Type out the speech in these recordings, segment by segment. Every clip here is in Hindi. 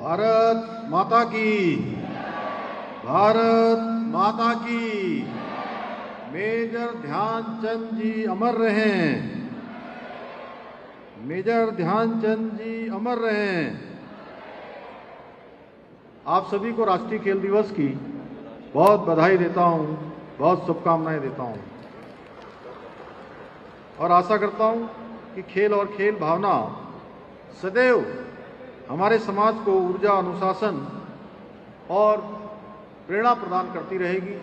भारत माता की, भारत माता की। मेजर ध्यानचंद जी अमर रहें, मेजर ध्यानचंद जी अमर रहें। आप सभी को राष्ट्रीय खेल दिवस की बहुत बधाई देता हूं, बहुत शुभकामनाएं देता हूं और आशा करता हूं कि खेल और खेल भावना सदैव हमारे समाज को ऊर्जा, अनुशासन और प्रेरणा प्रदान करती रहेगी।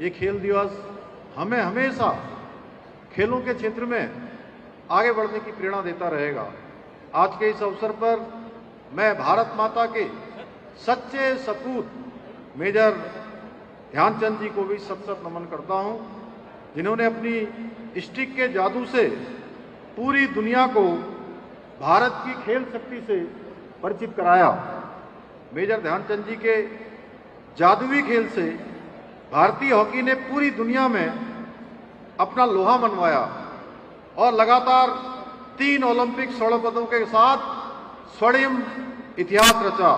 ये खेल दिवस हमें हमेशा खेलों के क्षेत्र में आगे बढ़ने की प्रेरणा देता रहेगा। आज के इस अवसर पर मैं भारत माता के सच्चे सपूत मेजर ध्यानचंद जी को भी सत सत नमन करता हूं, जिन्होंने अपनी स्टिक के जादू से पूरी दुनिया को भारत की खेल शक्ति से परिचित कराया। मेजर ध्यानचंद जी के जादुई खेल से भारतीय हॉकी ने पूरी दुनिया में अपना लोहा मनवाया और लगातार 3 ओलंपिक स्वर्ण पदकों के साथ स्वर्णिम इतिहास रचा।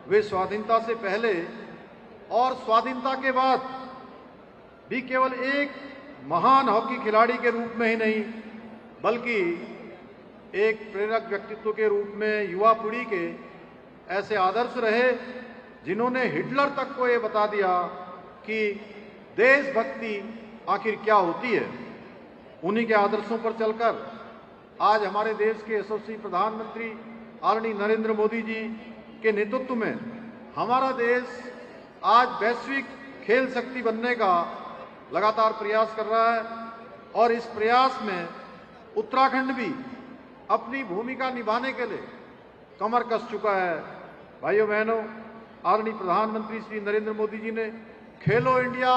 वे स्वाधीनता से पहले और स्वाधीनता के बाद भी केवल एक महान हॉकी खिलाड़ी के रूप में ही नहीं, बल्कि एक प्रेरक व्यक्तित्व के रूप में युवा पीढ़ी के ऐसे आदर्श रहे, जिन्होंने हिटलर तक को ये बता दिया कि देशभक्ति आखिर क्या होती है। उन्हीं के आदर्शों पर चलकर आज हमारे देश के यशस्वी प्रधानमंत्री आदरणीय नरेंद्र मोदी जी के नेतृत्व में हमारा देश आज वैश्विक खेल शक्ति बनने का लगातार प्रयास कर रहा है और इस प्रयास में उत्तराखंड भी अपनी भूमिका निभाने के लिए कमर कस चुका है। भाइयों बहनों, आदरणीय प्रधानमंत्री श्री नरेंद्र मोदी जी ने खेलो इंडिया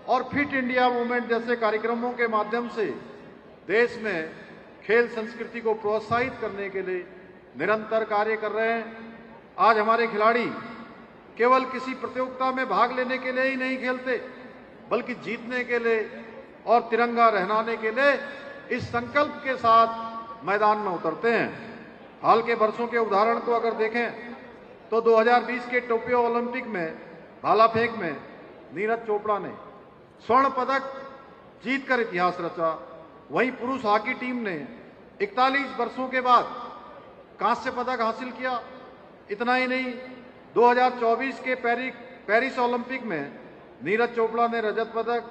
और फिट इंडिया मूवमेंट जैसे कार्यक्रमों के माध्यम से देश में खेल संस्कृति को प्रोत्साहित करने के लिए निरंतर कार्य कर रहे हैं। आज हमारे खिलाड़ी केवल किसी प्रतियोगिता में भाग लेने के लिए ही नहीं खेलते, बल्कि जीतने के लिए और तिरंगा लहराने के लिए इस संकल्प के साथ मैदान में उतरते हैं। हाल के वर्षों के उदाहरण को अगर देखें तो 2020 के टोक्यो ओलंपिक में भाला फेंक में नीरज चोपड़ा ने स्वर्ण पदक जीतकर इतिहास रचा। वहीं पुरुष हॉकी टीम ने 41 वर्षों के बाद कांस्य पदक हासिल किया। इतना ही नहीं, 2024 के पेरिस ओलंपिक में नीरज चोपड़ा ने रजत पदक,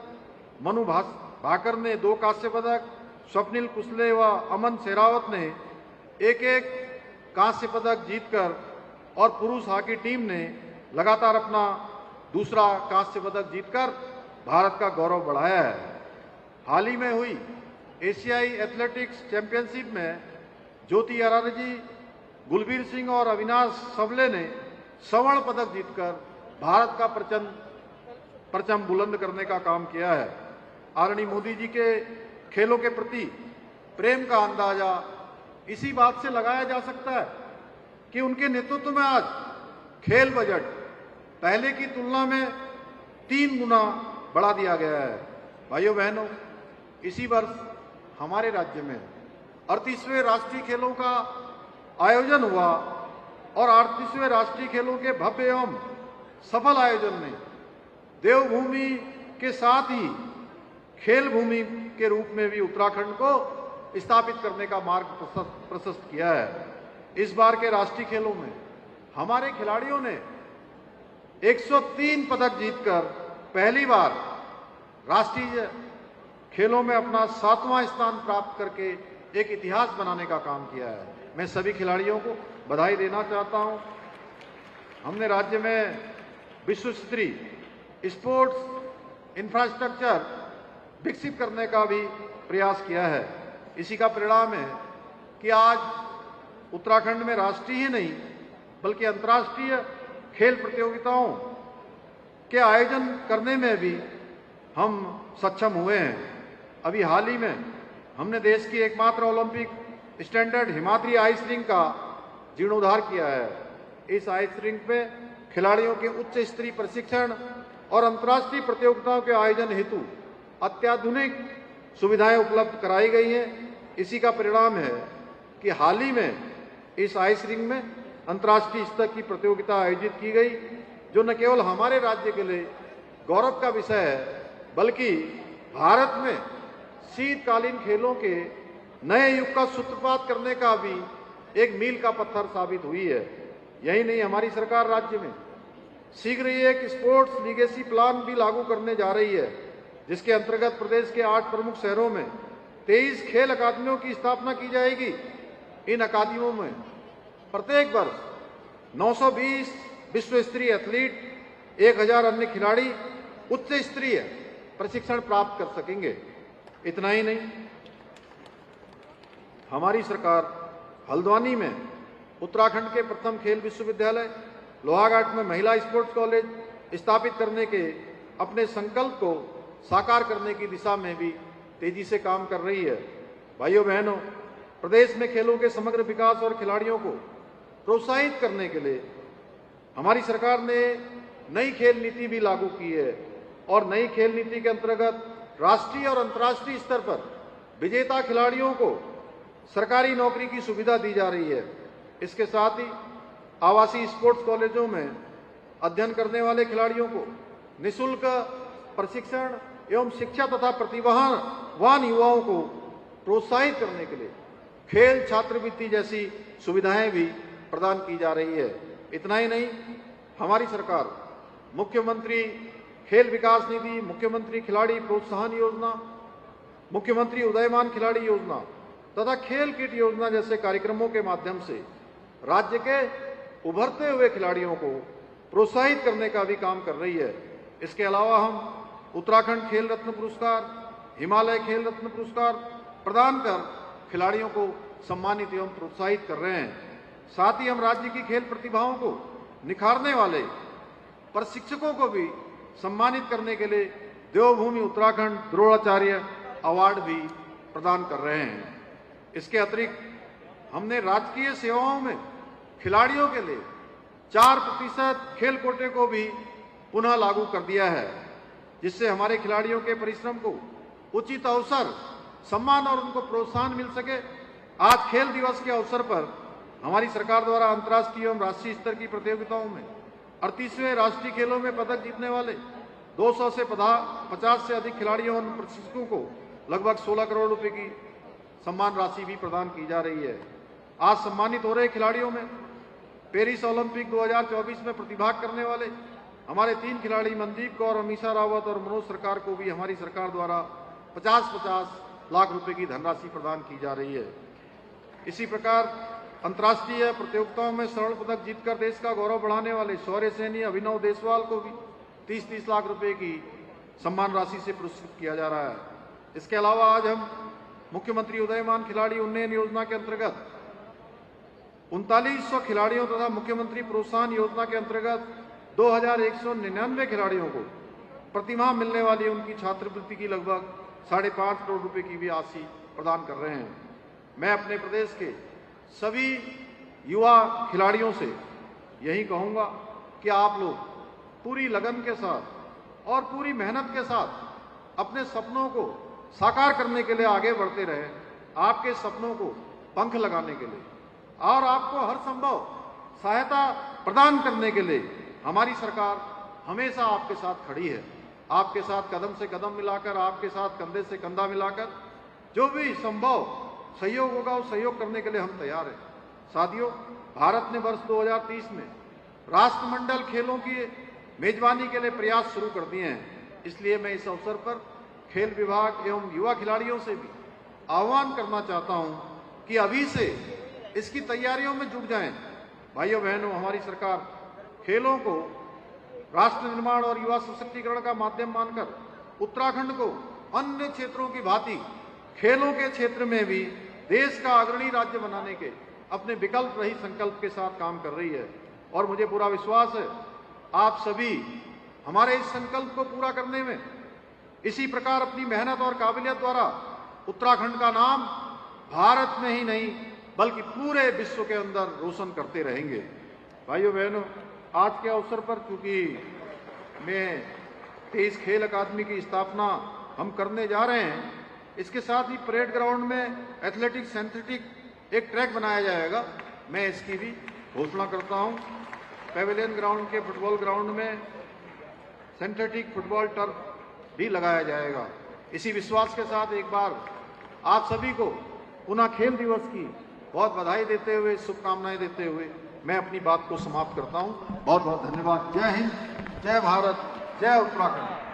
मनु भाकर ने 2 कांस्य पदक, स्वप्निल कुसले व अमन शेरावत ने एक कांस्य पदक जीतकर और पुरुष हॉकी टीम ने लगातार अपना दूसरा कांस्य पदक जीतकर भारत का गौरव बढ़ाया है। हाल ही में हुई एशियाई एथलेटिक्स चैंपियनशिप में ज्योति अरारजी, गुलबीर सिंह और अविनाश सबले ने स्वर्ण पदक जीतकर भारत का परचम बुलंद करने का काम किया है। आदरणीय मोदी जी के खेलों के प्रति प्रेम का अंदाजा इसी बात से लगाया जा सकता है कि उनके नेतृत्व में आज खेल बजट पहले की तुलना में 3 गुना बढ़ा दिया गया है। भाइयों बहनों, इसी वर्ष हमारे राज्य में 38वें राष्ट्रीय खेलों का आयोजन हुआ और 38वें राष्ट्रीय खेलों के भव्य एवं सफल आयोजन ने देवभूमि के साथ ही खेल भूमि के रूप में भी उत्तराखंड को स्थापित करने का मार्ग प्रशस्त किया है। इस बार के राष्ट्रीय खेलों में हमारे खिलाड़ियों ने 103 पदक जीतकर पहली बार राष्ट्रीय खेलों में अपना 7वां स्थान प्राप्त करके एक इतिहास बनाने का काम किया है। मैं सभी खिलाड़ियों को बधाई देना चाहता हूं। हमने राज्य में विश्व स्तरीय स्पोर्ट्स इंफ्रास्ट्रक्चर विकसित करने का भी प्रयास किया है। इसी का परिणाम है कि आज उत्तराखंड में राष्ट्रीय ही नहीं बल्कि अंतर्राष्ट्रीय खेल प्रतियोगिताओं के आयोजन करने में भी हम सक्षम हुए हैं। अभी हाल ही में हमने देश की एकमात्र Olympic standard Himadri ice rink का जीर्णोद्धार किया है। इस आइस रिंक पे खिलाड़ियों के उच्च स्तरीय प्रशिक्षण और अंतर्राष्ट्रीय प्रतियोगिताओं के आयोजन हेतु अत्याधुनिक सुविधाएं उपलब्ध कराई गई हैं। इसी का परिणाम है कि हाल ही में इस आइस रिंग में अंतर्राष्ट्रीय स्तर की प्रतियोगिता आयोजित की गई, जो न केवल हमारे राज्य के लिए गौरव का विषय है, बल्कि भारत में शीतकालीन खेलों के नए युग का सूत्रपात करने का भी एक मील का पत्थर साबित हुई है। यही नहीं, हमारी सरकार राज्य में शीघ्र ही एक स्पोर्ट्स लीगेसी प्लान भी लागू करने जा रही है, जिसके अंतर्गत प्रदेश के 8 प्रमुख शहरों में 23 खेल अकादमियों की स्थापना की जाएगी। इन अकादमियों में प्रत्येक वर्ष 920 विश्व स्तरीय एथलीट, 1000 अन्य खिलाड़ी उच्च स्तरीय प्रशिक्षण प्राप्त कर सकेंगे। इतना ही नहीं, हमारी सरकार हल्द्वानी में उत्तराखंड के प्रथम खेल विश्वविद्यालय, लोहाघाट में महिला स्पोर्ट्स कॉलेज स्थापित करने के अपने संकल्प को साकार करने की दिशा में भी तेजी से काम कर रही है। भाइयों बहनों, प्रदेश में खेलों के समग्र विकास और खिलाड़ियों को प्रोत्साहित करने के लिए हमारी सरकार ने नई खेल नीति भी लागू की है और नई खेल नीति के अंतर्गत राष्ट्रीय और अंतर्राष्ट्रीय स्तर पर विजेता खिलाड़ियों को सरकारी नौकरी की सुविधा दी जा रही है। इसके साथ ही आवासीय स्पोर्ट्स कॉलेजों में अध्ययन करने वाले खिलाड़ियों को निःशुल्क प्रशिक्षण एवं शिक्षा तथा प्रतिभावान युवाओं को प्रोत्साहित करने के लिए खेल छात्रवृत्ति जैसी सुविधाएं भी प्रदान की जा रही है। इतना ही नहीं, हमारी सरकार मुख्यमंत्री खेल विकास निधि, मुख्यमंत्री खिलाड़ी प्रोत्साहन योजना, मुख्यमंत्री उदयमान खिलाड़ी योजना तथा खेल किट योजना जैसे कार्यक्रमों के माध्यम से राज्य के उभरते हुए खिलाड़ियों को प्रोत्साहित करने का भी काम कर रही है। इसके अलावा हम उत्तराखंड खेल रत्न पुरस्कार, हिमालय खेल रत्न पुरस्कार प्रदान कर खिलाड़ियों को सम्मानित एवं प्रोत्साहित कर रहे हैं। साथ ही हम राज्य की खेल प्रतिभाओं को निखारने वाले प्रशिक्षकों को भी सम्मानित करने के लिए देवभूमि उत्तराखंड द्रोणाचार्य अवार्ड भी प्रदान कर रहे हैं। इसके अतिरिक्त हमने राजकीय सेवाओं में खिलाड़ियों के लिए 4% खेल कोटे को भी पुनः लागू कर दिया है, जिससे हमारे खिलाड़ियों के परिश्रम को उचित अवसर, सम्मान और उनको प्रोत्साहन मिल सके। आज खेल दिवस के अवसर पर हमारी सरकार द्वारा अंतर्राष्ट्रीय एवं राष्ट्रीय स्तर की प्रतियोगिताओं में 38वें राष्ट्रीय खेलों में पदक जीतने वाले 200 से 50 से अधिक खिलाड़ियों और प्रशिक्षकों को लगभग 16 करोड़ रुपए की सम्मान राशि भी प्रदान की जा रही है। आज सम्मानित हो रहे खिलाड़ियों में पेरिस ओलंपिक 2024 में प्रतिभाग करने वाले हमारे 3 खिलाड़ी मनदीप कौर, अमीषा रावत और मनोज सरकार को भी हमारी सरकार द्वारा 50-50 लाख रुपए की धनराशि प्रदान की जा रही है। इसी प्रकार अंतर्राष्ट्रीय प्रतियोगिताओं में स्वर्ण पदक जीतकर देश का गौरव बढ़ाने वाले शौर्य सैनी अभिनव देसवाल को भी 30-30 लाख रुपए की सम्मान राशि से पुरस्कृत किया जा रहा है। इसके अलावा आज हम मुख्यमंत्री उदयमान खिलाड़ी उन्नयन योजना के अंतर्गत 3900 खिलाड़ियों तथा मुख्यमंत्री प्रोत्साहन योजना के अंतर्गत 2199 खिलाड़ियों को प्रतिमाह मिलने वाली उनकी छात्रवृत्ति की लगभग 5.5 करोड़ रुपए की भी राशि प्रदान कर रहे हैं। मैं अपने प्रदेश के सभी युवा खिलाड़ियों से यही कहूंगा कि आप लोग पूरी लगन के साथ और पूरी मेहनत के साथ अपने सपनों को साकार करने के लिए आगे बढ़ते रहें। आपके सपनों को पंख लगाने के लिए और आपको हर संभव सहायता प्रदान करने के लिए हमारी सरकार हमेशा आपके साथ खड़ी है। आपके साथ कदम से कदम मिलाकर, आपके साथ कंधे से कंधा मिलाकर जो भी संभव सहयोग होगा उस सहयोग करने के लिए हम तैयार हैं। साथियों, भारत ने वर्ष 2030 में राष्ट्रमंडल खेलों की मेजबानी के लिए प्रयास शुरू कर दिए हैं। इसलिए मैं इस अवसर पर खेल विभाग एवं युवा खिलाड़ियों से भी आह्वान करना चाहता हूं कि अभी से इसकी तैयारियों में जुट जाएं। भाइयों बहनों, हमारी सरकार खेलों को राष्ट्र निर्माण और युवा सशक्तिकरण का माध्यम मानकर उत्तराखंड को अन्य क्षेत्रों की भांति खेलों के क्षेत्र में भी देश का अग्रणी राज्य बनाने के अपने विकल्प रहित संकल्प के साथ काम कर रही है। और मुझे पूरा विश्वास है आप सभी हमारे इस संकल्प को पूरा करने में इसी प्रकार अपनी मेहनत और काबिलियत द्वारा उत्तराखंड का नाम भारत में ही नहीं बल्कि पूरे विश्व के अंदर रोशन करते रहेंगे। भाइयों बहनों, आज के अवसर पर चूंकि मैं 23 खेल अकादमी की स्थापना हम करने जा रहे हैं, इसके साथ ही परेड ग्राउंड में एथलेटिक्स सिंथेटिक एक ट्रैक बनाया जाएगा। मैं इसकी भी घोषणा करता हूं, पेविलियन ग्राउंड के फुटबॉल ग्राउंड में सिंथेटिक फुटबॉल टर्फ भी लगाया जाएगा। इसी विश्वास के साथ एक बार आप सभी को पुनः खेल दिवस की बहुत बधाई देते हुए, शुभकामनाएं देते हुए मैं अपनी बात को समाप्त करता हूं। बहुत बहुत धन्यवाद। जय हिंद, जय भारत, जय उत्तराखंड।